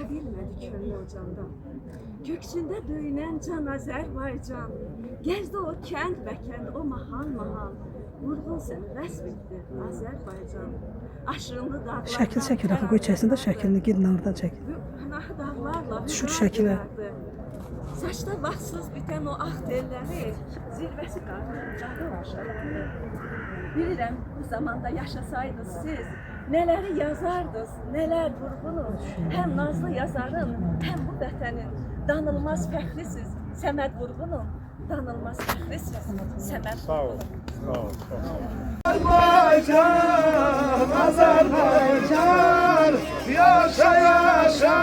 edilmedi köllü ocağında. Göksünde döyünen can Azerbaycan. Gezdi o kent ve kent, o mahal mahal. Vurgun seni resmetti Azerbaycan. Aşırımlı dağlar. Şəkil çəkir axı, qoy çəksin də şəklini, gidin oradan çək. Pınahı dağlarla Düşür şəkilə. Saçda vaxtsız bitən o ağ telləri, zirvəsi qarşı aşağıları. Bilirəm, bu zamanda yaşasaydınız siz, nələri yazardınız, nələr vurğunuz. Həm nazlı yazarın, həm bu vətənin danılmaz fəxrisiz Səməd Vurğunun. Danılmaz fəxrisiz Səməd Vurğunun. Sağ ol. Azerbaycan, Azerbaycan, yaşa yaşa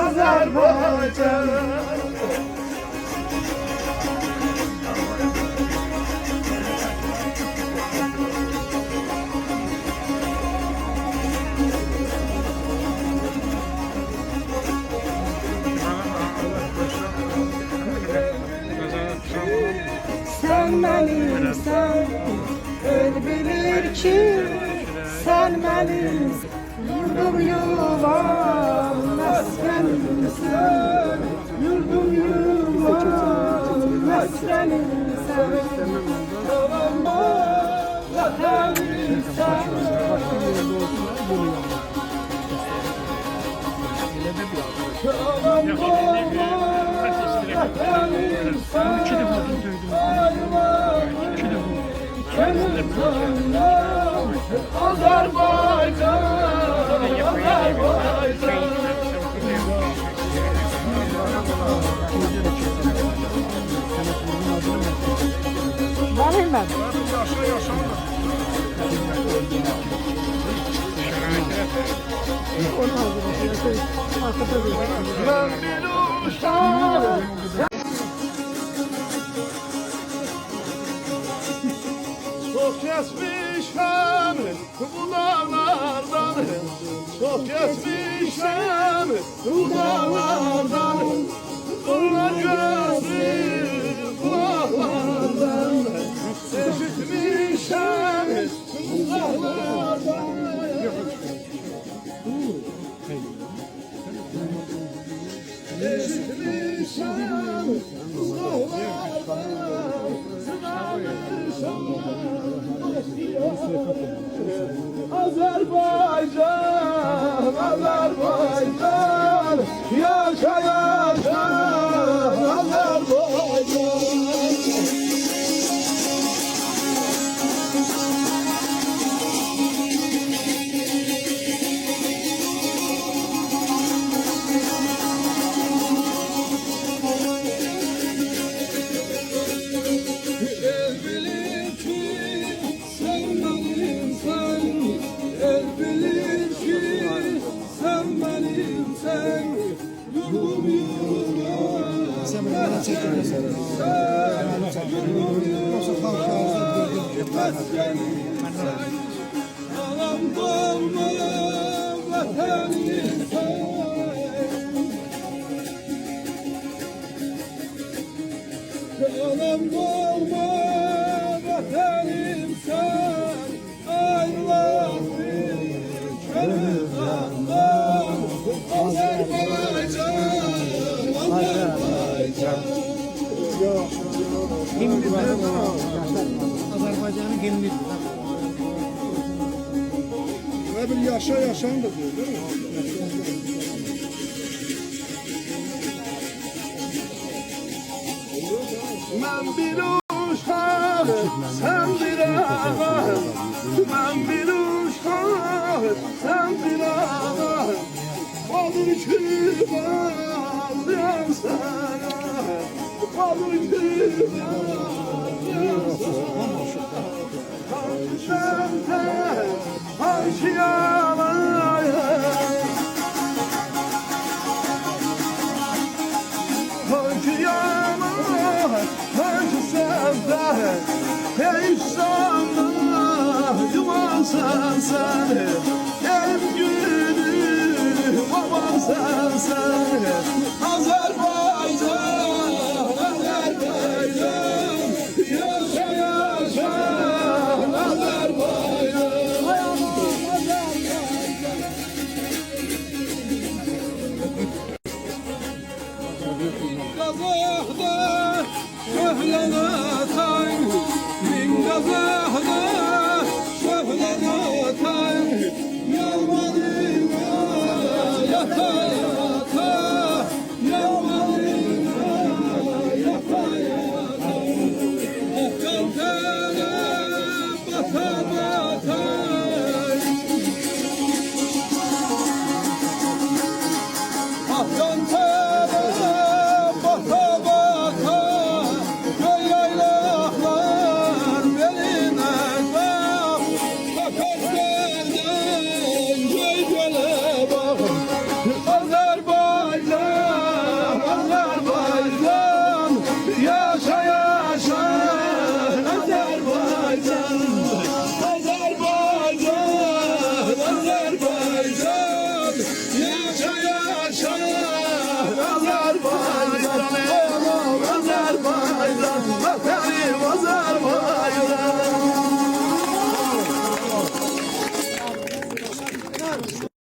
Azerbaycan. Sen benimsen, öl bilir ki sen benim yurdum yuvam, meskenimsen, yurdum yuvam, meskenimsen, yolunda vatanimsen. Azerbaycan, Azerbaycan. Varayım ben. Ben bir uşağım. Çok geçmişim bu dağlardan, çok geçmişim bu dağlardan, onlar gözlü kulaklardan, eşitmişim bu dağlardan. Eşitmişim bu Azerbaycan, Azerbaycan, yaşa yaşa Azerbaycan. Anam doğma vatanım sen, anam doğma vatanım sen, ayrılasın körüzandan. Azerbaycan, Azerbaycan. Azerbaycan'ın gemini. Ve bir yaşa yaşan da diyor değil mi? Ben bir uşağım, sen bir ağam. Ben bir uşağım, sen bir ağam. Olur ki bağlayan sana, olur ki bağlayan sana. Senden haşiyalaya, haşiyalaya, haşi senden. Ey sana yuvan sen, en gülü baban sen. Azerbaycan.